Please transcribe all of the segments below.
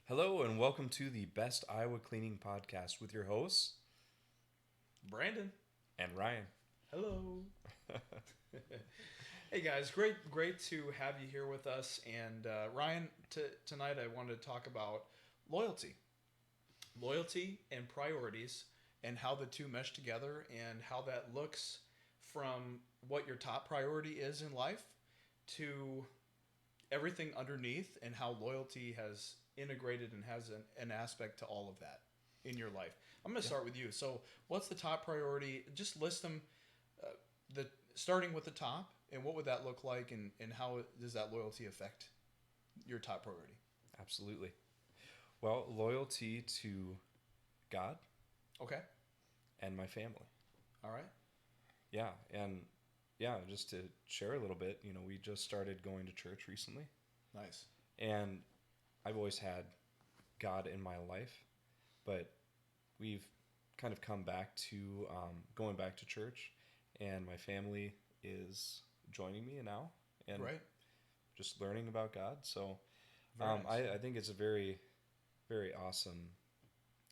Hello and welcome to the Best Iowa Cleaning Podcast with your hosts, Brandon. and Ryan. Hello. Hey guys, great to have you here with us. And Ryan, tonight I wanted to talk about loyalty, loyalty and priorities, and how the two mesh together, and how that looks from what your top priority is in life to everything underneath, and how loyalty has integrated and has an aspect to all of that in your life. I'm going to start with you. So, what's the top priority? Just list them. The starting with the top, and what would that look like, and how does that loyalty affect your top priority? Absolutely. Well, loyalty to God Okay. and my family. All right. Yeah, and just to share a little bit, we just started going to church recently, Nice. and I've always had God in my life, but we've kind of come back to going back to church, and my family is joining me now, and Right. just learning about God. So Very nice. I think it's a very, very awesome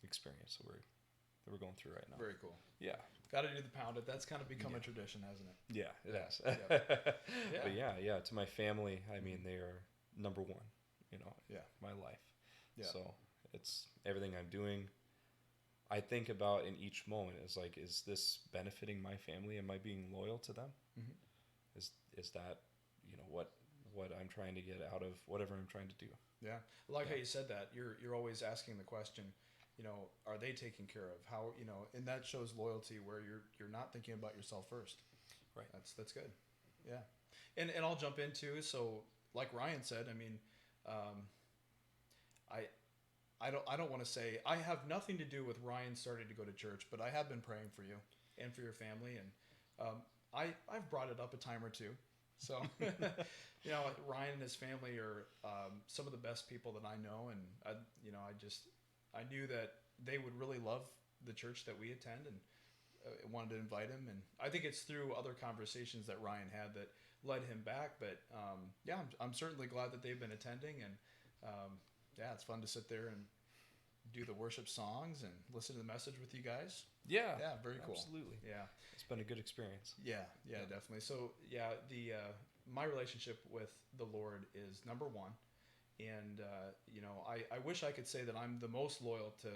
experience that we're going through right now. Very cool. Yeah, Got to do the pounded. That's kind of become a Yeah. tradition, hasn't it? yeah, it has. Yeah. But yeah, to my family, I mean, they are number one. Yeah. My life. Yeah. So it's everything I'm doing. I think about in each moment is like, is this benefiting my family? Am I being loyal to them? hmm Is that what I'm trying to get out of whatever I'm trying to do? Yeah. I like Yeah. how you said that. You're always asking the question. Are they taken care of? How and that shows loyalty where you're not thinking about yourself first. Right. That's good. Yeah. And I'll jump into, so like Ryan said, I mean, um, I I don't want to say I have nothing to do with Ryan starting to go to church, but I have been praying for you and for your family, and I've brought it up a time or two. So Ryan and his family are some of the best people that I know, and I knew that they would really love the church that we attend, and wanted to invite him. And I think it's through other conversations that Ryan had that led him back. But I'm certainly glad that they've been attending, and it's fun to sit there and do the worship songs and listen to the message with you guys. Yeah. Yeah, very cool. Absolutely. Yeah, It's been a good experience. yeah, definitely. So the my relationship with the Lord is number one, and I wish I could say that I'm the most loyal to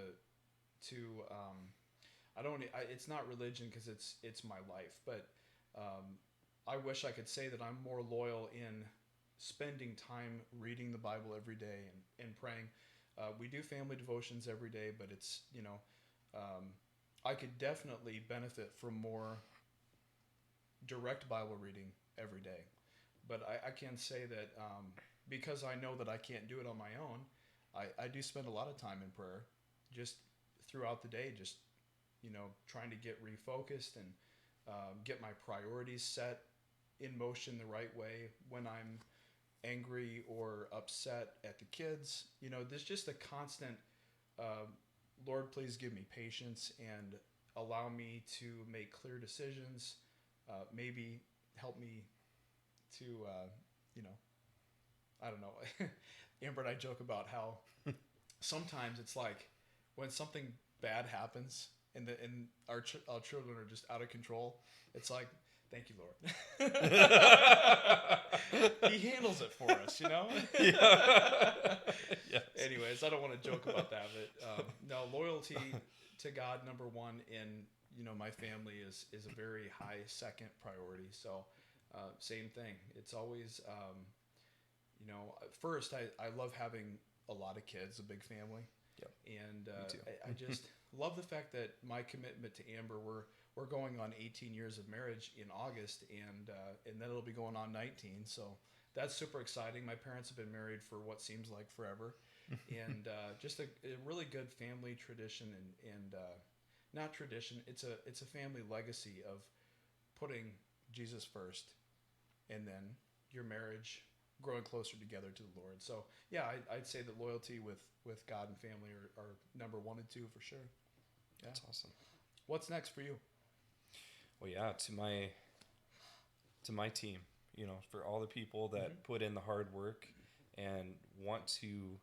I don't. It's not religion because it's my life, but I wish I could say that I'm more loyal in spending time reading the Bible every day and praying. We do family devotions every day, but um, I could definitely benefit from more direct Bible reading every day. But I can say that because I know that I can't do it on my own, I do spend a lot of time in prayer, just throughout the day, just trying to get refocused and get my priorities set in motion the right way when I'm angry or upset at the kids. There's just a constant, uh, Lord, please give me patience and allow me to make clear decisions. Maybe help me to, you know, I don't know. Amber and I joke about how sometimes it's like when something bad happens and our children are just out of control. It's like, thank you, Lord. He handles it for us. Yeah. Yes. Anyways, I don't want to joke about that, but no, loyalty to God, number one, in my family is a very high second priority. So same thing. It's always first I love having a lot of kids, a big family. Yep. And Me too. I just love the fact that my commitment to Amber, we're going on 18 years of marriage in August, and then it'll be going on 19. So that's super exciting. My parents have been married for what seems like forever, and just a really good family tradition, and not tradition. It's a family legacy of putting Jesus first, and then your marriage growing closer together to the Lord. So yeah, I'd say that loyalty with God and family are number one and two for sure. Yeah. That's awesome. What's next for you? Well, yeah, to my team, for all the people that Mm-hmm. put in the hard work and want to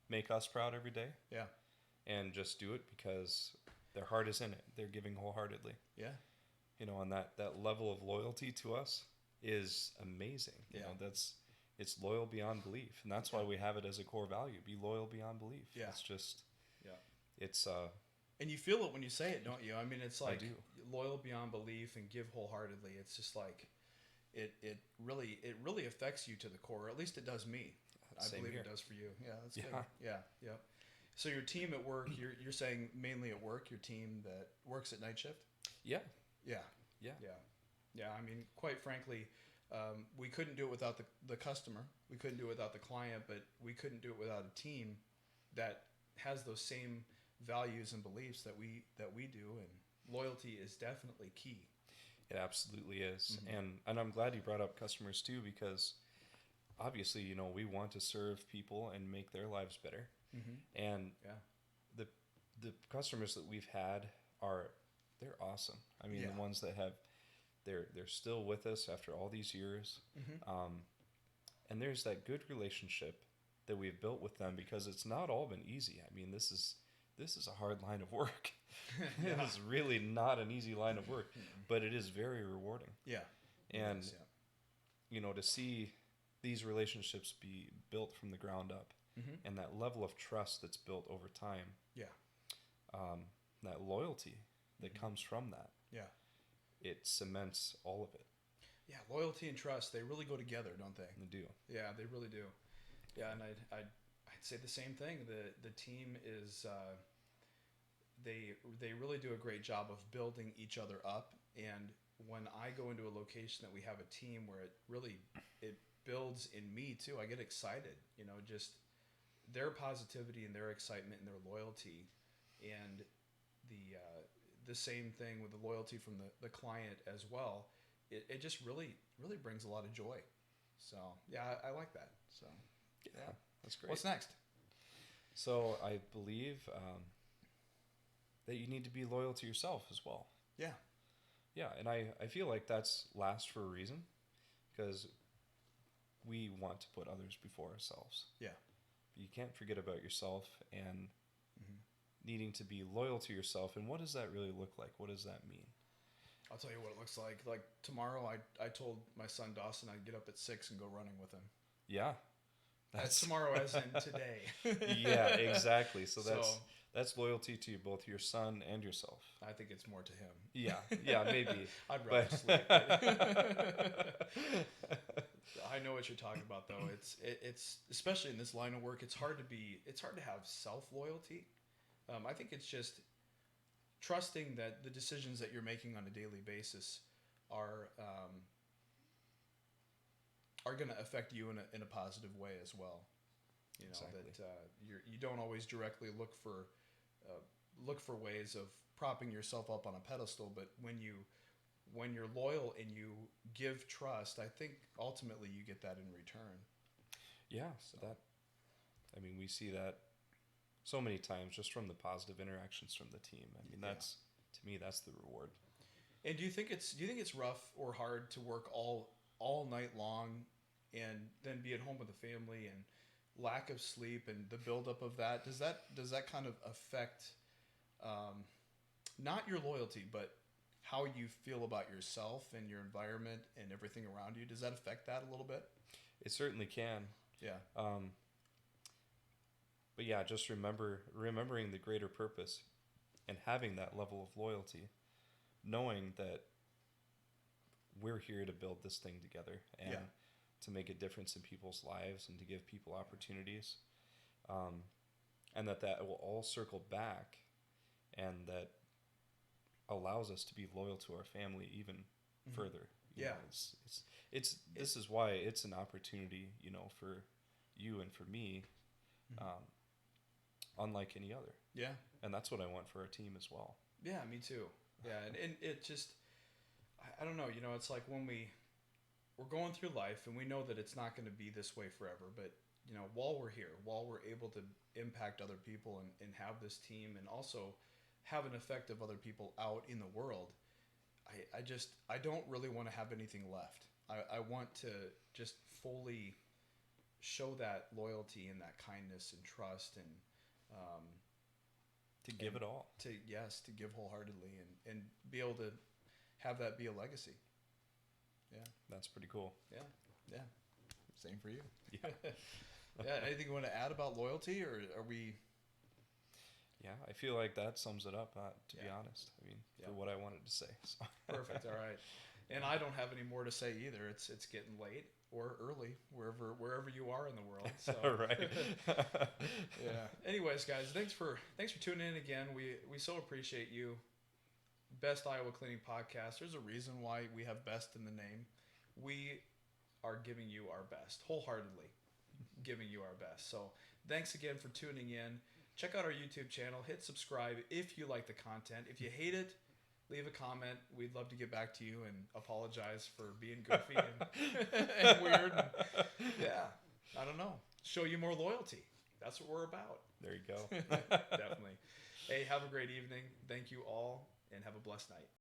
make us proud every day, Yeah. and just do it because their heart is in it. They're giving wholeheartedly. Yeah. And that level of loyalty to us is amazing. Yeah. It's loyal beyond belief, and that's why we have it as a core value. Be loyal beyond belief. Yeah. It's just, Yeah. it's And you feel it when you say it, don't you? I mean, it's like do. loyal beyond belief and give wholeheartedly. It's just like it really affects you to the core. Or at least it does me. I Same believe here. it does for you. Yeah, that's Yeah. good. Yeah, yeah. So your team at work, you're saying mainly at work, your team that works at night shift? Yeah. Yeah. Yeah. Yeah. Yeah. I mean, quite frankly, we couldn't do it without the customer. We couldn't do it without the client, but we couldn't do it without a team that has those same values and beliefs that we do. And loyalty is definitely key. It absolutely is. And I'm glad you brought up customers too, because obviously, we want to serve people and make their lives better. And Yeah. the customers that we've had they're awesome. I mean, Yeah. the ones that they're still with us after all these years. And there's that good relationship that we've built with them, because it's not all been easy. I mean, this is a hard line of work. It is really not an easy line of work, but it is very rewarding. Yeah. And Yes, yeah. to see these relationships be built from the ground up, and that level of trust that's built over time, Yeah. that loyalty that comes from that, Yeah. it cements all of it. Yeah. Loyalty and trust, they really go together, don't they? They do. Yeah, they really do. Yeah, and I'd say the same thing. The team is they really do a great job of building each other up. And when I go into a location that we have a team where it builds in me too, I get excited. Just their positivity and their excitement and their loyalty, and the same thing with the loyalty from the client as well. It just really brings a lot of joy. So yeah, I like that. So Yeah, that's great. what's next? So I believe that you need to be loyal to yourself as well. Yeah. Yeah, and I feel like that's last for a reason, because we want to put others before ourselves. Yeah. But you can't forget about yourself and needing to be loyal to yourself. And what does that really look like? What does that mean? I'll tell you what it looks like. Like tomorrow, I told my son Dawson I'd get up at 6 and go running with him. Yeah. That's tomorrow, as in today. Yeah, exactly. So So- that's loyalty to both your son and yourself. I think it's more to him. Yeah, maybe. I'd rather sleep. I know what you're talking about, though. It's especially in this line of work. It's hard to have self loyalty. I think it's just trusting that the decisions that you're making on a daily basis are going to affect you in a positive way as well. Exactly. That you don't always directly look for ways of propping yourself up on a pedestal, but when you're loyal and you give trust, I think ultimately you get that in return. Yeah, we see that so many times just from the positive interactions from the team. To me, that's the reward. And do you think it's rough or hard to work all night long and then be at home with the family, and lack of sleep and the buildup of that? Does that kind of affect not your loyalty, but how you feel about yourself and your environment and everything around you? Does that affect that a little bit? It certainly can. Yeah. But yeah, just remembering the greater purpose and having that level of loyalty, knowing that we're here to build this thing together and to make a difference in people's lives and to give people opportunities, and that will all circle back, and that allows us to be loyal to our family even further. You know, this is why it's an opportunity, for you and for me, unlike any other. Yeah. And that's what I want for our team as well. Yeah, me too. Yeah, and it just, I don't know, it's like when we're going through life and we know that it's not going to be this way forever, but while we're here, while we're able to impact other people and have this team and also have an effect of other people out in the world, I don't really want to have anything left. I want to just fully show that loyalty and that kindness and trust, and To give it all. to give wholeheartedly, and be able to have that be a legacy. Yeah. That's pretty cool. Yeah. Same for you. Yeah. Yeah. Anything you want to add about loyalty, or are we? Yeah, I feel like that sums it up, to be Yeah. honest. I mean, Yeah. for what I wanted to say. So. Perfect. All right. And I don't have any more to say either. It's getting late or early, wherever you are in the world. So Right. yeah. Anyways, guys, thanks for tuning in again. We so appreciate you. Best Iowa Cleaning Podcast. There's a reason why we have best in the name. We are giving you our best, wholeheartedly giving you our best. So thanks again for tuning in. Check out our YouTube channel. Hit subscribe if you like the content. If you hate it, leave a comment. We'd love to get back to you and apologize for being goofy and weird. And, yeah, I don't know. Show you more loyalty. That's what we're about. There you go. Definitely. Hey, have a great evening. Thank you all, and have a blessed night.